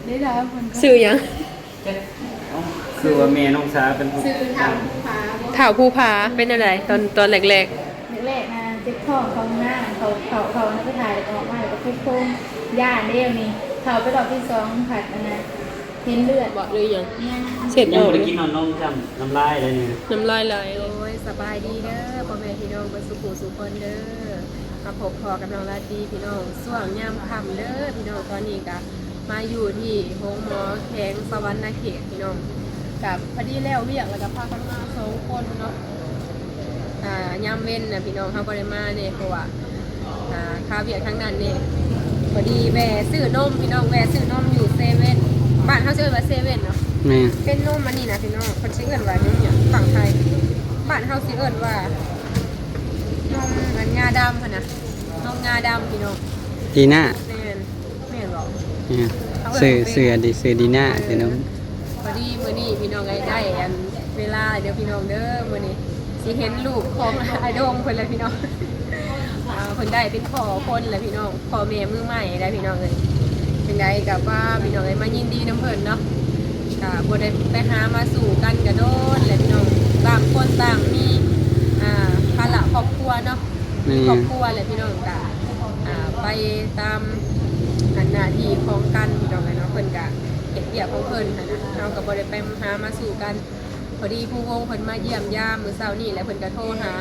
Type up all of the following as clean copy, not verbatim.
ได้แล้วคนก็ชื่อหยังคือว่าแม่น้องสาวเป็นผู้ ซื้อทำผู้ค้า ข่าวภูผาเป็นอะไรตอนแรกแรกๆนะเจ็บท้องเขาหน้าเขานักไปถ่ายออกมาแล้วก็พุ่งพุ่งย่าเดี่ยวนี่เขาไปรอบที่2ผัดอันนะเห็นเลือด ๆบอกเลยหยัง เนี่ย เสร็จ ยัง แล้ว บ่ได้กินนมจำน้ำลายอะไรนี่ น้ำลายไหล โอ้ยสบายดีเด้อพ่อแม่พี่น้องเบ่สุขุสุขคนเด้อมาพบพอกับน้องราตรีพี่น้องส่วงยามค่ำเด้อพี่น้องตอนนี้ก็มาอยู่ที่โรงหมอแข็งสวรรณเขตพี่น้องกับพอดีแล้วเวียกแล้วก็พากันมา2คนเนาะยามเว้นน่ะพี่น้องเฮาบ่ได้มาเนี่ยเพราะว่าค่าเวียกทั้งนั้นนี่พอดีแวะซื้อนมพี่น้องแวะซื้อนมอยู่เซเว่นบ้านเฮาชื่อว่าเซเว่นเนาะ แม่ เป็นนมอันนี้นะพี่น้องคนชื่อเอิ้นว่านี่เนี่ยฝั่งไทยบ้านเฮาสิเอิ้นว่านมอันงาดำค่ะนะนมงาดำพี่น้อง ดีน่า แม่นแม่นบอก เนี่ยซื้อดีซื้อดีน่าซื้อนม พอดีมื้อนี้พี่น้องได้อันเวลาเดี๋ยวพี่น้องเด้อมื้อนี้สิเห็นลูกของไอ้โดงเพิ่นแล้วพี่น้องเพิ่นได้เป็นพ่อคนแล้วพี่น้องพ่อแม่มือใหม่แล้วพี่น้องเอ้ยเป็นไดกับว่าพี่น้องเอ้ยมายินดีนำเพิ่นเนาะ ก็บ่ได้ไปหามาสู่กันกระโดดแหละพี่น้องต่างคนต่างมีภาระครอบครัวเนาะมีครอบครัวแหละพี่น้องก็ไปตามหน้าที่ของกันพี่น้องเนาะเพิ่นก็เฮ็ดเวียกของเพิ่นหั่นนะเราก็บ่ได้ไปหามาสู่กันพอดีผู้วงเพิ่นมาเยี่ยมยามมื้อเช้านี้แล้วเพิ่นก็โทรหา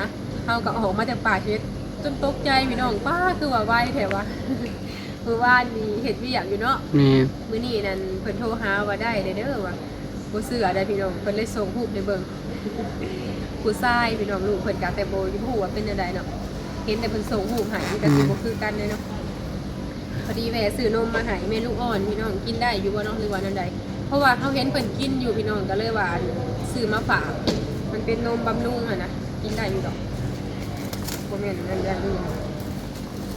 เฮาก็ออกมาจากป่าเฮ็ดจนตกใจพี่น้องป้าคือว่าไวแท้วะ มื้อวานนี้เฮ็ดเวียกอยู่เนาะ แม่ มื้อนี้นั่นเพิ่นโทรหาว่าได้เด้อว่าบ่เชื่อได้พี่น้องเพิ่นเลยส่งรูปให้เบิ่งผู้ชายพี่น้องลูกเพิ่นก็แต่บ่รู้ว่าเป็นจังไดเนาะเห็นแต่เพิ่นส่งรูปให้มันก็สิบ่คือกันเลยเนาะพอดีแวะซื้อนมมาให้แม่ลูกอ่อนพี่น้องกินได้อยู่บ่เนาะหรือว่าจังไดเพราะว่าเฮาเห็นเพิ่นกินอยู่พี่น้องก็เลยว่าซื้อมาฝากมันเป็นนมบำรุงอะนะกินได้อยู่ดอกบ่แม่นอันนั้นอื่น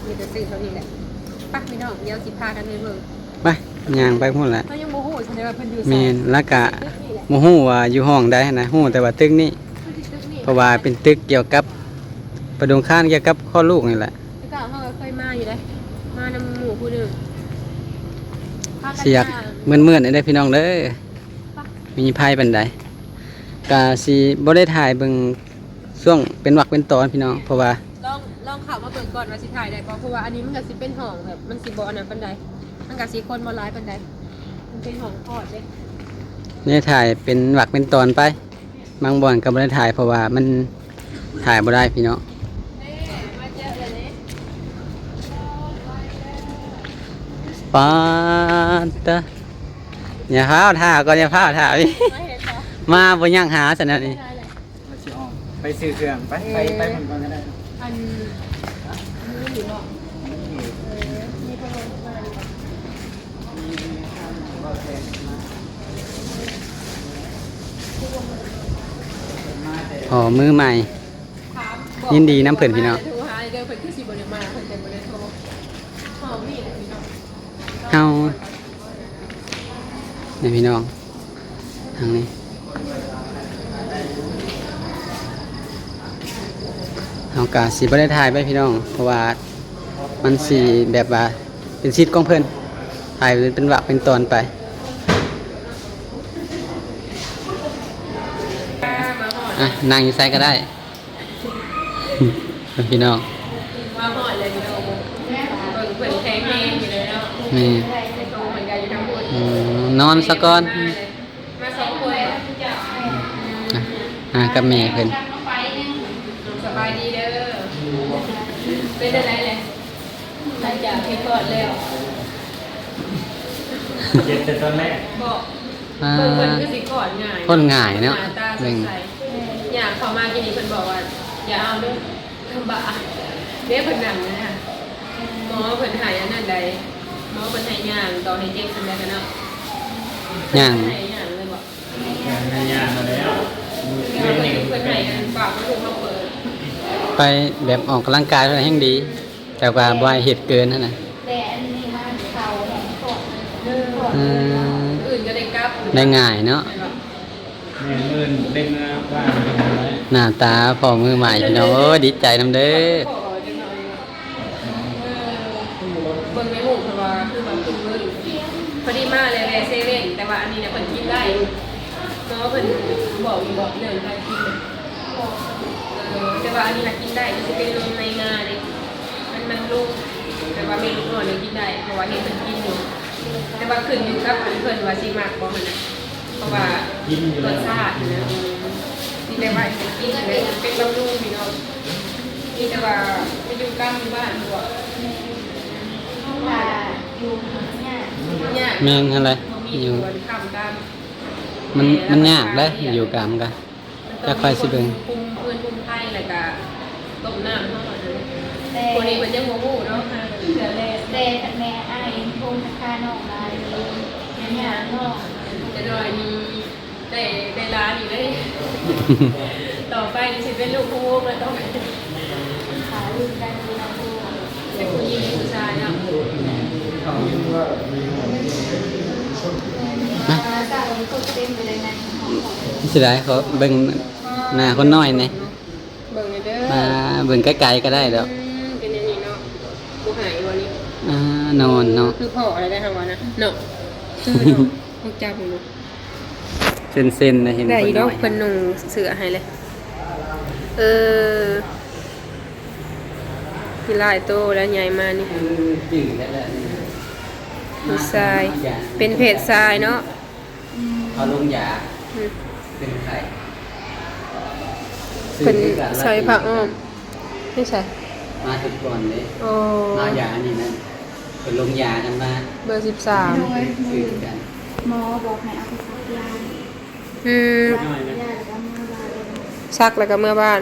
มีแต่ซื้อเท่านี้แหละปักพี่น้องเดี๋ยวสิพากันไปเบิ่ง ไปย่างไปพุ่นแหละ เขายังโมโหใช่ไหมว่าเพิ่นอยู่ แม่นแล้วก็บ่ฮู้ว่าอยู่ห้องใดนะฮู้แต่ว่าตึกนี้เพราะว่าเป็นตึกเกี่ยวกับประดงค้านเกี่ยวกับข้อลูกนี่แหละ แล้วก็เขาก็เคยมาอยู่เลยมานำหมู่ผู้หนึงพากัน เสียก มา เมื่อนๆได้พี่น้องเด้อมีภัยปานใดก็สิบ่ได้ถ่ายเบิ่งช่วงเป็นวรรคเป็นตอนพี่น้องเพราะว่า ลองเข้ามาเบิ่งก่อนว่าสิถ่ายได้บ่เพราะว่าอันนี้มันก็สิเป็นห้องแบบมันสิบ่อันนั้นปานใดมันก็สิคนบ่หลายปานใดมันเป็นห้องคลอดเด้ นี่ถ่ายเป็นวรรคเป็นตอนไปบางบ่อนก็บ่ได้ถ่ายเพราะว่ามันถ่ายบ่ได้พี่น้องมาเจอเลยปาตะอย่าพาวท่าก่อนอย่าพาวท่าพี่ มาเห็นบ่ มาบ่ยังหาซั่นน่ะนี่ ได้เลย มาสิออกไปซื้อเครื่องไปมันก่อนก็ได้ อันนี้อยู่เนาะมีพัดลมมาดีกว่า อ๋อมือใหม่ ถามบอก ยินดีน้ำเพิ่นพี่น้อง โทรหาเด้อเพิ่นคือสิบ่ได้มาเพิ่นแต่บ่ได้โทรหอมนี่นะพี่น้อง เฮานี่พี่น้องทางนี้เฮากะสิบ่ได้ถ่ายไปพี่น้องเพราะว่ามันสิแบบว่าเป็นซีดของเพิ่นถ่ายเป็นวรรคเป็นตอนไป มาหอด อ่ะนั่งอยู่ไสก็ได้ พี่น้อง มาหอดเลยพี่น้องเบิ่งเพิ่นแข็งแรงอยู่เลยเนาะ นี่ ไปโตเหมือนกันอยู่ทั้งหมด นอนซะก่อน มาสองคน กับแม่เพิ่น สบายดีเด้อเป็นอะไรเลยหลังจากที่กอดแล้ว เจ็บแต่ตอนแรก บอก อ่า เพิ่นคือสิกอดง่าย คนง่ายเนาะ หตาสดใสอยากเข้ามากินนี่เพิ่นบอกว่าอย่าเอาเด้อลำบากเด้เพิ่นนั่งนะหมอเพิ่นให้อันนั้นใดหมอเพิ่นให้ย่างต่อให้เจ็บซั่นได้กันเนาะ ย่าง ให้ย่างเลยบอก ย่างมาแล้ว เพิ่นให้อันปากมันถูกเขาเปิด ไปแบบออกกำลังกายด้วยแห่งดี แต่ว่าบ่ให้เฮ็ดเกินนั่นน่ะ แต่อันนี้มันเขาแห่งก่อน อืม อื่นก็ได้กลับ ได้ง่ายเนาะ แม่เงินเล่นนะว่า หน้าตาพ่อมือใหม่พี่น้องโอ้ยดีใจนำเด้อ เบิ่งในหูเพราะว่าคือแบบคือมือพอดีมา มาเลยแวะเซเว่นแต่ว่าอันนี้เนี่ยเพิ่นกินได้เนาะเพิ่นบอกเรื่องการกินแต่ว่าอันนี้น่ะกินได้มันสิเป็นลมในงาเด้มันลูกแต่ว่าไม่ลูกน้อยเนี่ยกินได้เพราะว่าเห็นเพิ่นกินอยู่แต่ว่าขึ้นอยู่กับเพิ่นว่าสิมักบ่มันน่ะเพราะว่ารสชาตินะนี่แต่ว่ากินเลยเป็นบำรุงพี่น้องนี่แต่ว่าไปอยู่กลางหมู่บ้านบ่ ว่าอยู่เนี่ย เนี่ย แม่งอะไร มี อยู่ สวนทำกัน มันยากเด้อยู่กลางกันจะค่อยสิเบิ่ง คุมพื้นคุมไผ่แล้วก็ต้มน้ำเนาะ แต่ คนนี้มันยังโมโหเนาะเสือแรก แต่แม่อ้ายโทนคาน้องลายเนี่ยน้อง จะดอยมีได้ร้านอยู่ได้ต่อไปจะเป็นลูกคู่แล้วต้อง ขาลูกกันดูนะดู เป็นผู้หญิงผู้ชายเนาะ มาสาวคนเต็มไปเลยนะ สิได้เขาเบิ่งหน้าคนน้อยนี่ เบิ่งเด้อ มาเบิ่งไกลๆก็ได้ดอก เป็นอย่างนี้เนาะผู้หายวันนี้ นอนเนาะ คือพ่ออะไรได้ทางวันนะเนาะคือพวกจับเนาะ เส้นๆนะเห็น ได้อีดอก ค เพิ่ น น น้อย นุ่งเสื้อให้เลยมีหลายโตแล้วใหญ่มานี่ จืดแล้วแหละ ผู้ชายเป็นเพศชายเนาะ เขาลงยา อืม เป็นไข่ เป็นใส่ผ้าอ้อมไม่ใช่ มาถึงก่อนเลย โอ้ มายานี่นั่นเป็นลงยากันมา เบอร์ น้อง 13 เอ้ย ซื้อกัน หมอบอกให้เอาไปซักยา อืม ซักยาแล้วก็มาลาเลย ซักแล้วก็เมื่อบ้าน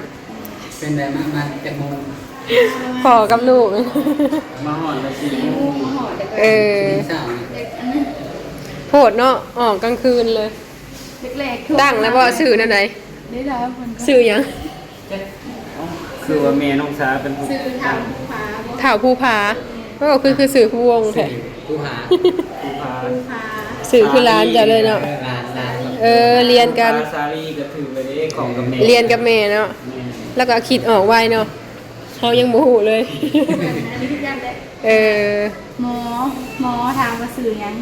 เป็นแบบมาจากโมง พ่อกับลูก มาหอดละ4 โมง หอดเด็ก เออ เช้านี่ เด็กอันนั้น โพดเนาะออกกลางคืนเลย แรก ตั้งแล้วบ่ชื่อนั่นใด ได้แล้วมันก็ ชื่อหยัง คือว่าแม่น้องสาเป็นผู้ ซื้อทำผู้ค้าบ่ ถ่าวภูผาก็คือสื่อผู้วงแท้ ผู้หา ผู้พา ผู้ค้า สื่อคือร้านจะเลยเนาะ ร้าน เรียนกัน ซาลีก็ถือไปได้ของกับแม่ เรียนกับแม่เนาะ แม่ แล้วก็คิดออกไวเนาะเขายังบ่ฮู้เลย อันนี้คือกันแหละ เออ หมอถามว่าซื้อหยัง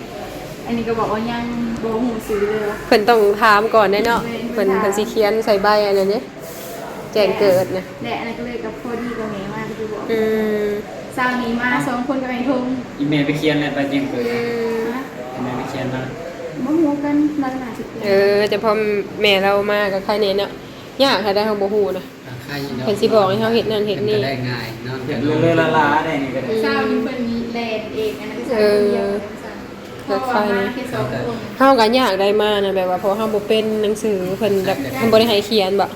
อันนี้ก็บอกว่ายังบ่ฮู้ซื้อเลยว่า เพิ่นต้องถามก่อนแน่เนาะเพิ่นสิเขียนใส่ใบอันนั้นเด้แจ้งเกิดนะ และอันนั้นก็เลยกับพอดีกับแม่มาก็คือบอก อืม สาวนี้มาสองคนกับไอ้ทง อีเมลไปเขียนอะไรไปจริงเกิด อืม นะ อีเมลไปเขียนมา บ่ฮู้กันลักษณะสิ จะพอแม่เรามากับใครเนี่ยเนาะยากถ้าได้เฮาบ่ฮู้นะ ใครอยู่ดอก เพิ่นสิบอกให้เฮาเฮ็ดนั่นเฮ็ดนี่ ก็ได้ง่ายเนาะ เรื่องเรื่องละลาได้นี่ก็ได้ สาวนี้เพิ่นแลนเองอันนั้นก็สาวเดียวเพราะว่ามาแค่สองคน เฮาก็ยากได้มานะแบบว่าเพราะเฮาบ่เป็นหนังสือเพิ่นแบบเพิ่นบ่ได้ให้เขียนบ่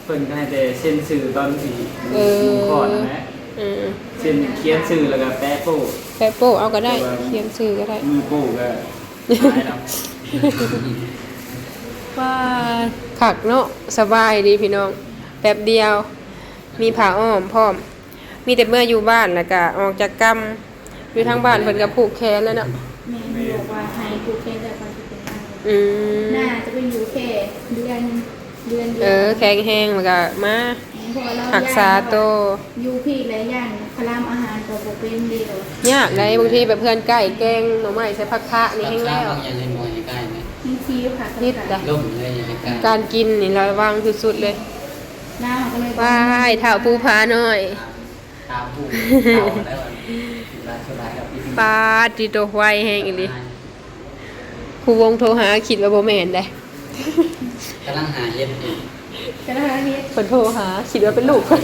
เพิ่นก็ให้แต่เส้นสื่อตอนที่ เออ ก่อนนะ อืม เส้นเขียนสื่อแล้วก็แปะโป้ แป๊บโป้เอาก็ได้เขียนชื่อก็ได้ มือโป้ก็หายแล้ว ว่าคักเนาะสบายดีพี่น้องแป๊บเดียว มีผ้าอ้อมพร้อม มีแต่เมื่ออยู่บ้านแล้วก็ออกจากกรรมอยู่ทางบ้านเพิ่นก็ผูกแขนแล้วเนาะ แม่บอกว่าให้กูแค่แต่ความคิดเป็นอัน อืม น่าจะเป็นอยู่แค่เดือนเดียว แข็งแห้งแล้วก็มา เพราะว่าเรา รักษาโตว อยู่พี่และย่านพลามอาหารก็บ่เป็นเดียวย ากได้บางทีแบบเพื่อนใกล้แกงหน่อไม้ใส่ผักคะนี่แห้งแล้ว บางอย่างในหมวยใกล้ไหม มีคิวค่ะ นิดเดียว ล่มเลยอย่างใกล้ การกินนี่ระวังสุดๆเลย หน้าก็เลย ว้ายเท้าปูผาหน่อย ตาผู้เต่าได้วันร้านสบายกับพี่ ปาดติโตไวแห้งอีหลีครูวงโทรหาคิดว่าบ่แม่นได้ กำลังหาเย็ดอยู่ จะได้เฮ็ด เพิ่นโทรหาคิดว่าเป็นลูกเพิ่น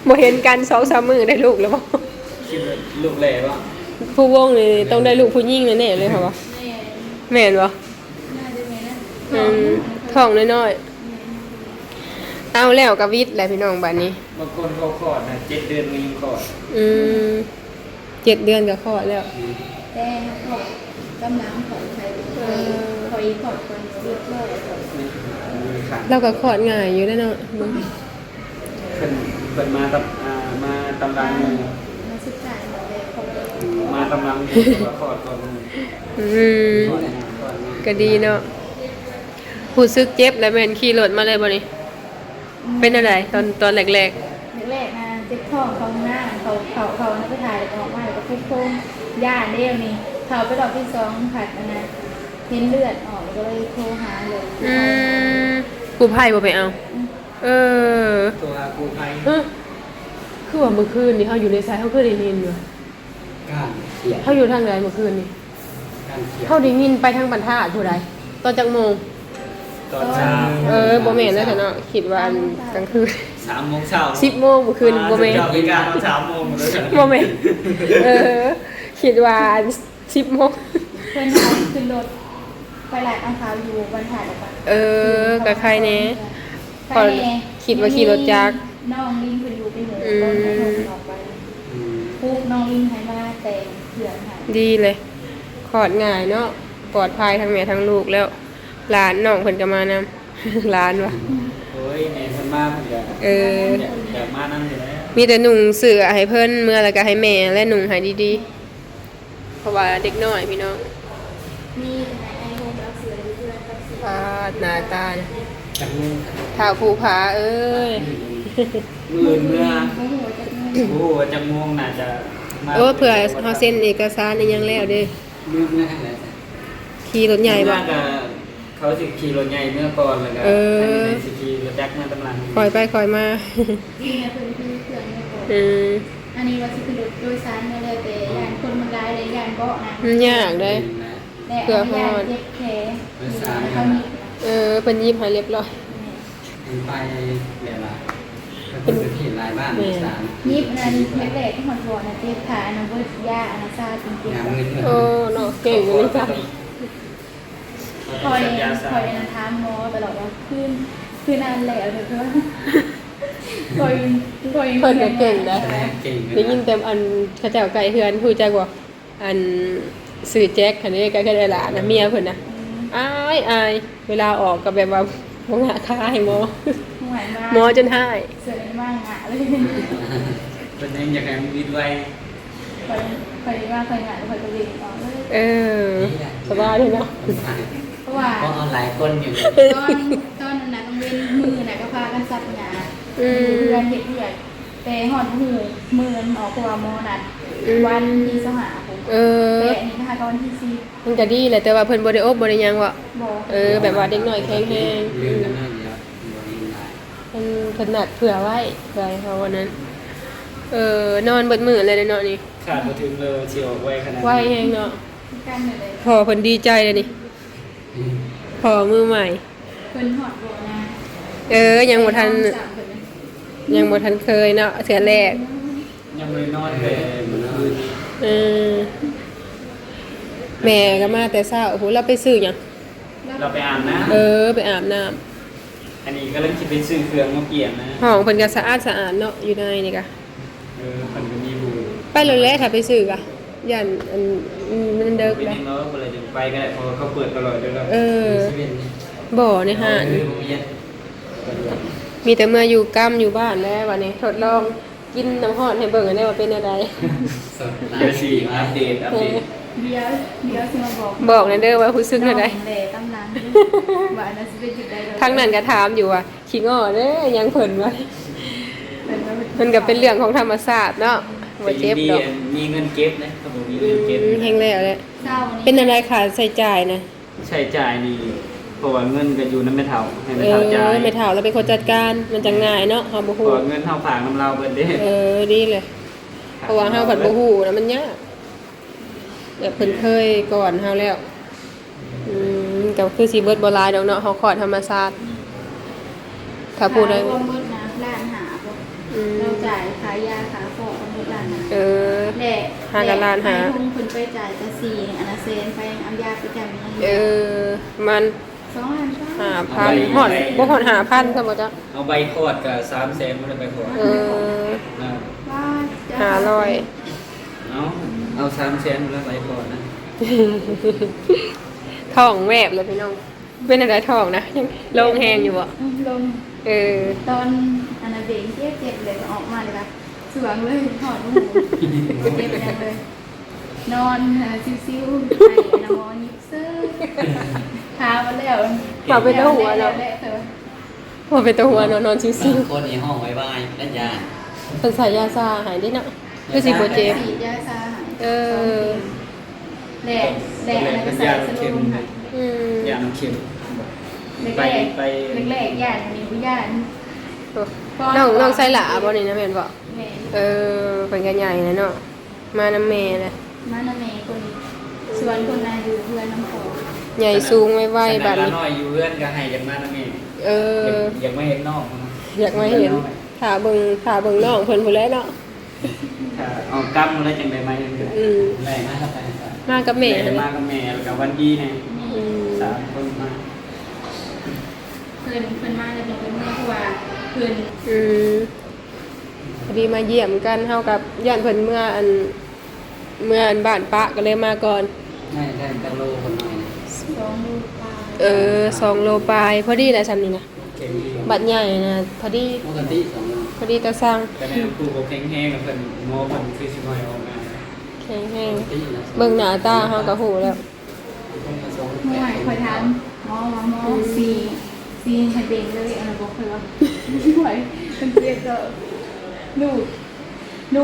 บ่เห็นกัน 2-3 มื้อได้ลูกแล้วบ่ คิดว่าลูกแหล่ป่ะ ผู้วงนี่ต้องได้ลูกผู้หญิงแน่ๆเลยค่ะบ่ แม่ แม่นบ่ น่าจะแม่นะ ท้องน้อยๆเอาแล้วกับวิทย์แหละพี่น้องบัดนี้ บางคนเขาคลอดนะ7 เดือนมีคลอด อืม7 เดือนก็คลอดแล้ว แต่ขอกำลังของใครขออีกขอคนเรียบร้อย มีขัน เราก็คลอดง่ายอยู่แล้วเนาะมึง เพิ่นมาตำรังงู มาศึกษาหมดเลยเขา มาตำรังงูว่าคลอดก่อนงู อืมก็ดีเนาะผู้ซึกเจ็บแล้วแม่นขี่รถมาเลยบ่นี่เป็นอะไรตอนแรก แรกๆนะเจ็บท้องเขาหน้าเขานั่นก็ถ่ายออกมาแล้วก็โค้งย่าเดียวนี่ เขาไปรอบที่2ผัดนะเห็นเลือดออกก็เลยโทรหาเลย กูภัยบ่ไปเอา เออ ตัวกูภัย คือว่าเมื่อคืนนี่เฮาอยู่ในสายเฮาเคยได้ยินอยู่ ก้านเขียด เฮาอยู่ทางใดเมื่อคืนนี่ ก้านเขียด เฮาได้ยินไปทางบรรทัดผู้ใดตอนจักโมง ตอนเช้า บ่แม่นแล้วเนาะคิดว่าอันกลางคืน 3 โมงเช้า 10 โมงเมื่อคืนบ่แม่น เจ้าพิการตอน3 โมงเลย บ่แม่นคิดว่าอัน10 โมง เพื่อนเอาขึ้นรถไปหลายอังคารอยู่วันถ่ายแล้วกัน ก็ใครแน่ พอคิดว่าขี่รถจักร น้องลิงเป็นอยู่เป็นหมูก็ให้น้องออกไปปุ๊บน้องลิงให้มาแต่งเถื่อนค่ะ ดีเลยขอดง่ายเนาะปลอดภัยทั้งแม่ทั้งลูกแล้วหลานน้องเพิ่นก็มานำ หลานว่ะ โอ้ยแม่เพิ่นมาเพิ่นก็ อยากมานั่นอยู่แล้ว มีแต่หนุ่งเสื้อให้เพิ่นเมื่อแล้วก็ให้แม่และหนุ่งให้ดีๆเพราะว่าเด็กน้อยพี่น้อง มีไอ้โฮมเอาเสืออยู่เพื่อนกับเสือ หน้าตา จังมือ ท้าวภูผาเอ้ย มื่นเมื่อ โอ้โหจะมี โอ้จังม่วงน่าจะมา โอ้เผื่อเฮาเซ็นเอกสารอีหยังแล้วเด้ ลืมนะอะไร ขี่รถใหญ่บ่ เขาสิขี่รถใหญ่เมื่อก่อนแล้วก็อันนี้สิขี่รถจักรมาตำลัง คอยไปคอยมา ที่เนี่ยเป็นที่เพื่อนไม่พอ อืม อันนี้ว่าสิคือรถโดยสารเนี่ยเลยแต่ยานคนมันร้ายเลยยานเบาะนะ มันยากเด้ และเอายานเจ็บแผลอยู่แล้วเขานี่ เพิ่นยิบให้เรียบร้อย ไปเดี๋ยวละเป็นคนที่หลายบ้านสาม ยิบอันนี้แรกๆที่มันบอกนะเจ็บขาอันนั้นเบิดยาอันนั้นซาจริง งาน ๆ มือ โอ้เนาะเก่งเลยจ้ะ คอยนะถามหมอตลอดว่าคือนานแล้วเถอะเพื่อนคอย เพิ่นก็เก่งนะ เก่ง ได้ยินแต่อันเขาเจ้าไก่เฮือนฮู้จักบ่อันซื้อแจ็คคันนี้ก็ได้หลานนะเมียเพิ่นน่ะอายเวลาออกก็แบบว่าบ่งะคายหมอ หวานมาก หมอจนหาย เสือมากงะเลย เป็นยังอยากให้มันวิดไว คอยว่าคอยงะคอยกระเวงออกเลย สบายเลยเนาะ เพราะว่า ก็เอาหลายคนอยู่ ตอนนั้นนะต้องเว้นมือน่ะก็พากันซับหยาเพื่อนเห็ดเพื่อนแต่หอดหูมือมันออกเพราะว่าหมอนัดวันที่สหาผม แต่อันนี้นะคะก็วันที่สี่ มันก็ดีแหละแต่ว่าเพิ่นบ่ได้อบบ่ได้หยังว่ะ บอก แบบว่าเด็กน้อยแข็งแรง ลืมกันเลยเดี๋ยวบ่ลืมหลาย เพิ่นนัดเผื่อไว้เผื่อให้เขาวันนั้นนอนเบิดมื้อเลยเนาะนี่ ขาดมาถึงเลยเชียวไวขนาด ไวแฮงเนาะ กันเลย พอเพิ่นดีใจเลยนี่พอมือใหม่ เพิ่นหอดโบนะ ยังบ่ทัน สามคนนะ ยังบ่ทันเคยเนาะเทื่อแรก ยังไม่นอนเลยเหมือนคืน แม่ก็มาแต่เช้าโอ้โหเราไปซื้อหยัง เราไปอาบน้ ไปอาบน้ำ ำอันนี้ก็เริ่มคิดไปซื้อเครื่องมาเปลี่ยนนะ ห้องเพิ่นก็สะอาดเนาะอยู่ในนี่ก็ มันก็มีบู ไปเลยแหละถ้าไปซื้อก็ย่านมันเดิก ไป แล้ว นี่เนาะเวลาจะไปก็ได้เพราะเขาเปิดตลอดด้วยเรา บ่ในห้างมีแต่เมื่ออยู่กำอยู่บ้านแล้ววันนี้ทดลองกินน้ำฮอดให้เบิ่งกันได้ว่าเป็นอะไร เดี๋ยวสิอัปเดต เดี๋ยวสิมาบอก บอกหนะเด้อว่ารู้สึกจังได แหล่ตำนานว่าอันนั้นสิเป็นจุดใด ทางนั้นก็ถามอยู่ว่าขี้ง้อเด้อยังเพิ่นว่ามันก็เป็นเรื่องของธรรมชาติเนาะบ่เจ็บดอก มีเงินเก็บนะเขาบอกมีเงินเก็บ แฮงแล้วแหละ เศร้านี่ เป็นอะไรค่าใช้จ่ายนะ ใช้จ่ายนี่เพราะว่าเงินก็อยู่น้ำไม่เท่าให้ไม่เท่าจ่าย ไม่เท่าเราเป็นคนจัดการมันจะง่ายเนาะเฮาบ่ เพ ฮู้ ราะเงินเท่าฝากน้ำเราเบิดเด้ ดีเลยเพราะว่าเฮาผัดบ่ฮู้นะมันยากแบบเพิ่นเคยก่อนเฮาแล้วก็คือสิเบิดบ่หลายดอกเนาะเฮาขอธรรมชาติถ้าพูดได้ รวมหมดนะล้านหาบ่เราจ่ายขายยาขาฟอกทั้งหมดล้านหาแหล่ทุ่งคุณไปจ่ายจะ4อันนั้นเซนไปเอายาไปจ่ายมัน 2ล้าน 5,000ฮอดบ่ฮอด5,000ซะบ่จ๊ะ เอาใบคอดกับ300,000มันใบคอด ว่า เอา300,000แล้วใบคอดนะ ท้องแวบเลยพี่น้องเป็นอะไรท้องนะยังโล่งแฮงอยู่บ่ ลง ตอนอันนั้นเบงเจ็บเลยออกมาเลยค่ะสวงเลยถอดหูเจ็บยังเลย นอนซิวๆไปนอนยิบเสื้อเท้ามาแล้ว บ่เป็นตัวหัวเนาะบ่เป็นตัวหัวเนาะนอนซิ่ว คนในห้องไว้บายและยา ๆเพิ่นใส่ยาซาหายได้เนาะคือสิบ่เจ็บ ฉีดยาซาหายแ แหลกอะไรก็ใส่สโลมค่ะ อืม ยาน้ำเค็ม แรกแรกย่านมีผู้ย่าน น้องไซหลาบ่นี่นะแม่นบ่ แม่ เป็นกันใหญ่นะเนาะมานำแม่นะ มานาแม่คนสวนคนนาอยู่เพื่อนน้ำโขง ใหญ่สูงไว้ๆบัด ละ นี้ น้อยอยู่เพื่อนก็ให้กันมานะแม่ อยากมาเห็นนอกนะ อยากมาเห็นถ้าเบิ่งน้องเพิ่นผู้แลเนาะ ถ้าเอากำแล้วจังได้มาเห็น อืม แม่มาครับไป มากับแม่ แม่มากับแม่แล้วก็วันดีเนี่ย อืม สามคนมา เพื่อนมาเลยเป็นเมื่อเพราะว่าเพื่อน อืมพอดีมาเยี่ยมกันเฮากับย่านเพิ่นเมื่ออันบ้านปะก็เลยมาก่อน ได้กันโลคนหน่อย 2 ลูกปลา 2 โลปลายพอดีแหละซ้ำนี่นะ เก่งดี บัดใหญ่นะพอดี ปกติ2โล พอดีตาสร้าง แต่ในครูก็แข็งแห้งกับเพิ่นโม่เพิ่นคือสิบ่ให้ออกมา แข็งแรงเบิ่งหน้าตาเฮาก็ฮู้แล้ว เมื่อวานคอยถามหมอซีให้เบ่งเลยอันนั้นบอกเลยว่าไม่ไหวเป็นเจ็บก็ลู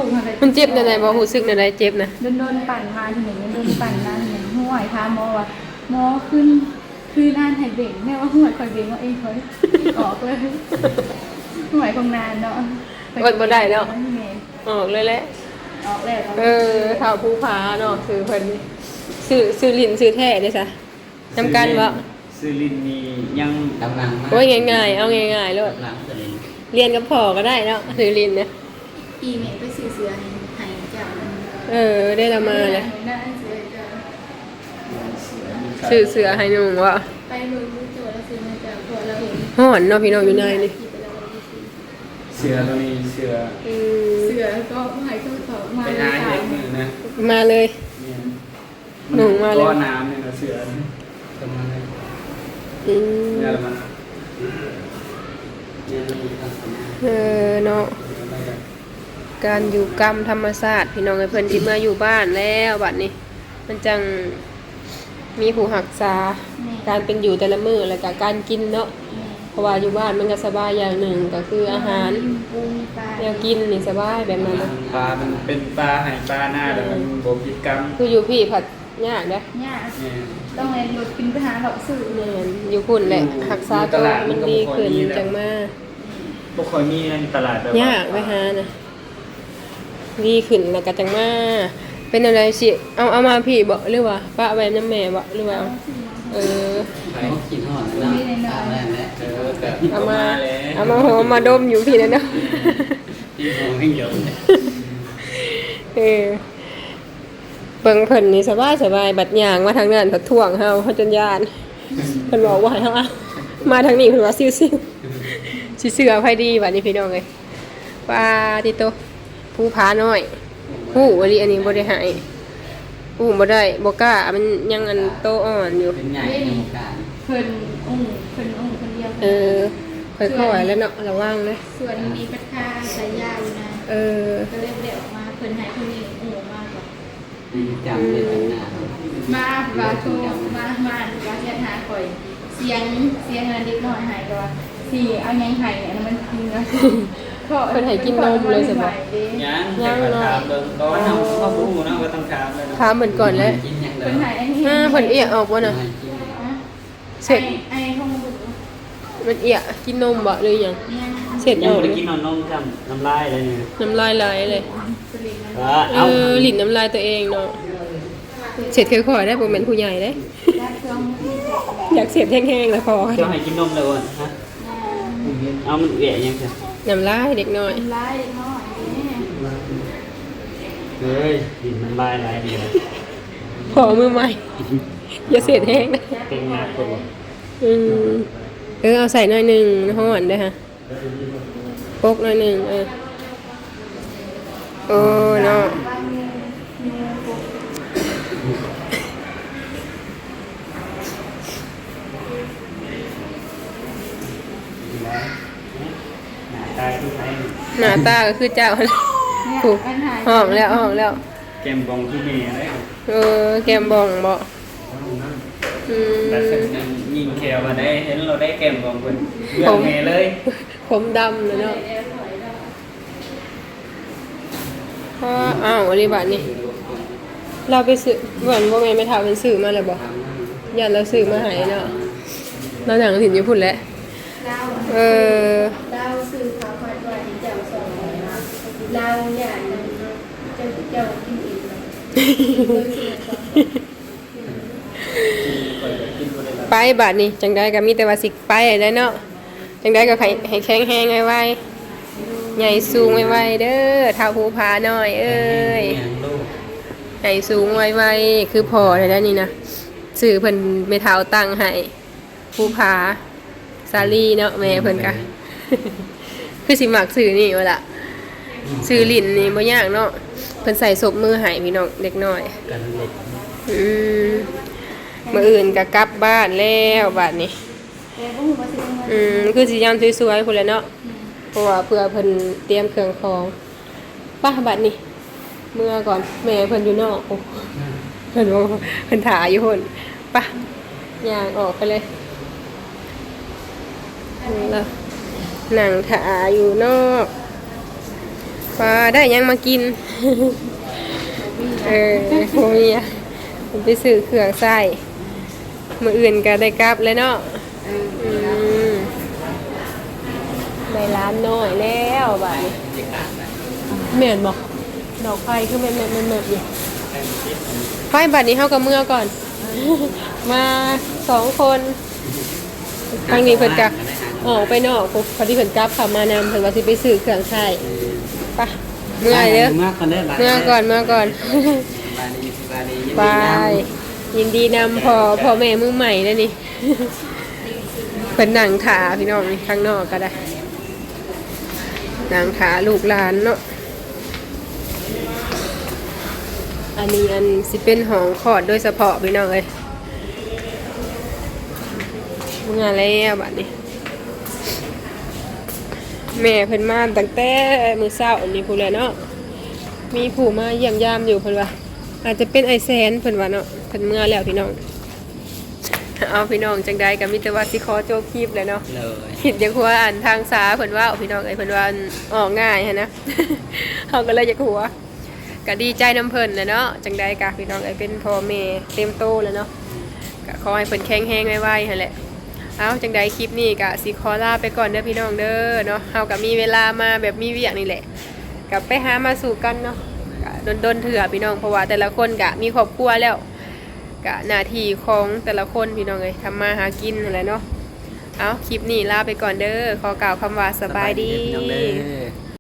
กอะไร มันเจ็บในบ่รู้สึกในใดเจ็บนะ โดนปั่นมาทีหนึ่งโดนปั่นมาทีหนึ่งห่วยถามหมอว่าหมอขึ้นอ่านให้เบ่งแม่ว่าห่วยคอยเบ่งว่าเองคอยออกเลยห่วยคงนานเนาะ อดบ่ได้เนาะ แม่ ออกเลยแหละ ออกแล้ว เท่าภูผาเนาะคือเพิ่นซื้อลิ้นซื้อแท้ได้ซะนำกันบ่ ซื้อลินนี่ยัง กำลังมา โอ้ยง่ายๆเอาง่ายๆโลด กำลังจะเล่น เรียนกับพ่อก็ได้เนาะซื้อลิ้นเนี่ย อีเมลไปซื้อเสือให้เจ้า ได้ละมาเลย ได้เสือเจ้า ซื้อเสือให้หนุ่มว่า ไปเบิ่งดูโจทย์แล้วซื้อมาจากพอเราเห็น ห่อนเนาะพี่น้องอยู่ในนี่ เสือตัวนี้เสือ เสือก็หายตัวต่อมา ไปหาเห็ดมือนะ มาเลย เนี่ย หนุ่มมาเลย ก็น้ำเนี่ยนะเสือก ำลังเลย อืม เนี่ยละมัน เนี่ยมันมีความสามารถ เนาะการอยู่กรรมธรรมศาสตร์พี่น้องไอ้เพิ่นสิมาอยู่บ้านแล้วบัดนี้ มันจังมีผู้รักษาการเป็นอยู่แต่ละมื้อแล้วก็การกินเนาะเพราะว่าอยู่บ้านมันก็สบายอย่างหนึ่งก็คืออาหาร ปูมีปลา แนวกินนี่สบายแบบนั้นนะ ปลามันเป็นปลาหายปลาหน้าแล้วมันบวกกิจกรรม คืออยู่พี่ผัดยากเด้อ เนี่ย เนี่ย ต้องเรียนรถกินไปหาหลอกสื่อ แม่นอยู่พุ่นแหละรักษาตัวมันดีขึ้นจังมา พวกคนนี้ในตลาดแบบ ยากไปหานะดีขึ้นแล้วก็จังมาเป็นอะไรสิเอามาพี่บ่หรือว่าป้าไว้น้ำแม่บ่หรือว่าเออ ไปกินห่อนนะตามแรกแหละ แต่ เอามา แล้ว เอามาหอมมาดมอยู่พี่นะเนาะ ที่ห่อให้เยอะเลย เออเบิ่งเพิ่นนี่สบายบัดย่างมาทางนั้นผัดท่วงเฮาจนย่านเพิ่นบอกว่าให้เฮาเอามาทางนี้เพิ่นว่าซิ่วๆสิเสือไผดีบัดนี้พี่น้องเอ้ยป้าติโตผู้ผาน้อยฮู้ว่าอันนี้บ่ได้ให้ฮู้บ่ได้บ่กล้ามันยังอันโตอ่อนอยู่ เป็นใหญ่ในวงการ เพิ่นคนเดียว ค่อยๆแล้วเนาะระวังนะ ส่วนมีกระทาสายยาอยู่นะ ก็เรียบเรียออกมาเพิ่นให้คนนี้มากกว่า จำได้ตั้งนาน มาว่าโทรมาว่าเสียหาข่อยเสียงอะไรเด็กน้อยหายก็ว่าสิเอายังไห้เนี่ยมันกินแล้ว ยังแต่ถามเบิ่งก่อนเฮาก็บ่รู้นะว่าต้องถามเลยนะ ถามเหมือนก่อนแล้ว กินยังไง เพิ่นหายอันนี้ เพิ่นเอียออกบ่น่ะ เสร็จ ไอ้ห้องบุญ มันเอียกินนมบ่หรือหยังเสร็จ ยั อง อก บ่ได้กินนมจ้ำน้ำลายเลยเนี่ย น้ำลายไหลเลย เอา หลินน้ำลายตัวเองเนาะเสร็จค่อยๆได้บ่แม่นผู้ใหญ่เด้ ได้เครื่อง อยากเสพแห้งๆแล้วพอ เจ้าให้กินนมเลยว่ะฮะเอามันแหวะยังไง น้ำลายเด็กน้อย ร้ายเด็กน้อยเนี่ย เฮ้ยกินน้ำลายหลายดีเลย พอมือใหม่ อย่าเสพแห้งนะ เต็งมากกว่า เอาใส่หน่อยหนึงฮ้อนเด้อฮะปกหน่อยหนึงโอ้เนาะ ตายทุกไทย หน้าตาก็คือเจ้า เนี่ย ถูก ปัญหา ห้องแล้ว แกมบองที่เมย์อะไร แกมบองบ่แต่เสร็จยิงแควมาได้เห็นเราได้แกมบองคนเบื่อเมย์เลย ผมดำเลยเนาะอ้าวอะไรบาดนี่ เราไปซื้อเหมือนบ่แม่นไม่เท่าเป็นซื้อมาแล้วบ่ย่านเราซื้อมาให้เนาะเราหนังถิ่นอยู่พุ่นแหละ เล่า เออ เล่าซื้อเขาคอยตัวที่เจ้าสองนะเล่าอย่างนั้นเจ้ากินอีกเลย ไปบัดนี้จังได๋ก็มีแต่ว่าสิไปได้เนาะจังได๋ก็ให้แข็งแรงไว้ใหญ่สูงไว้เด้อเท่าภูผาน้อยเอ้ย ใหญ่สูงไว้คือพอได้แล้วนี่นะสื่อเพิ่นไม่เท้าตั้งให้ภูผาซาลีเนาะแม่เพิ่นกะ คือสิมักสื่อนี่ว่าล่ะสื่อลิ้นนี่บ่ยากเนาะเพิ่นใส่ศพมือให้พี่น้องเด็กน้อย กันเล็ก มื้ออื่นก็กลับบ้านแล้วบัดนี้ แต่พวกหนูมาซื้อมา คือสิยามสวยๆพุ่นแหละเนาะเพราะว่าเพื่อเพิ่นเตรียมเครื่องของป้าบัดนี้เมื่อก่อนแม่เพิ่นอยู่นอกโอ้เพิ่นว่าเพิ่นถ่าอยู่พุ่นป่ะย่างออกไปเลยแล้วนั่งถ่าอยู่นอกป้าได้ยังมากิน พวกนี้ผมไปซื้อเครื่องใส่มื้ออื่นก็ได้กลับเลยเนาะในร้านน้อยแล้วบัดนี้แม่นบ่ดอกไฟคือแม่นๆๆอยู่ไฟบัดนี้เฮากับเมื่อก่อน มา2คนทางนี้เพิ่นก็ออกไปนอกพอดีเพิ่นกลับเข้ามานำเพิ่นว่าสิไปซื้อเครื่องใช้ไปเมื่อยเด้อ มากกันเด้อ เมื่อก่อน บาลี ไปยินดีนำพ่อแม่มือใหม่แล้วนี่ เพิ่นนั่งขาพี่น้องนี่ข้างนอกก็ได้นั่งขาลูกหลานเนาะอันนี้สิเป็นห้องคลอดโดยเฉพาะพี่น้องเอ้ยเมื่อแล้วบัดนี้แม่เพิ่นมาตั้งแต่มื้อเช้าอันนี้พู้นแหละเนาะมีผู้มาเยี่ยมยามอยู่เพิ่นว่าอาจจะเป็นไอแซนเพิ่นว่าเนาะเพิ่นเมื่อแล้วพี่น้องเอาพี่น้องจังใดก็มีแต่ว่าสิขอจบคลิปเลยเนาะ เลย คิดอยากหัวอ่านทางสาเพิ่นว่าพี่น้องเอ้ยเพิ่นว่าออกง่ายหันนะ เฮาก็เลยอยากหัวก็ดีใจน้ำเพิ่นแหละเนาะจังใดก็พี่น้องเอ้ยเป็นพ่อแม่เต็มโตแล้วเนาะก็ขอให้เพิ่นแข็งแรงไวๆหั่นแหละเอาจังใดคลิปนี้ก็สิขอลาไปก่อนเด้อพี่น้องเด้อเนาะเฮาก็มีเวลามาแบบมีเวียกนี่แหละก็ไปหามาสู่กันเนาะก็ดนๆเถื่อพี่น้องเพราะว่าแต่ละคนก็มีครอบครัวแล้วก็หน้าที่ของแต่ละคนพี่น้องเอ้ยทำมาหากินนั่นแหละเนาะเอาคลิปนี้ลาไปก่อนเด้อขอกล่าวคำว่าสบายดี พี่น้องเด้อ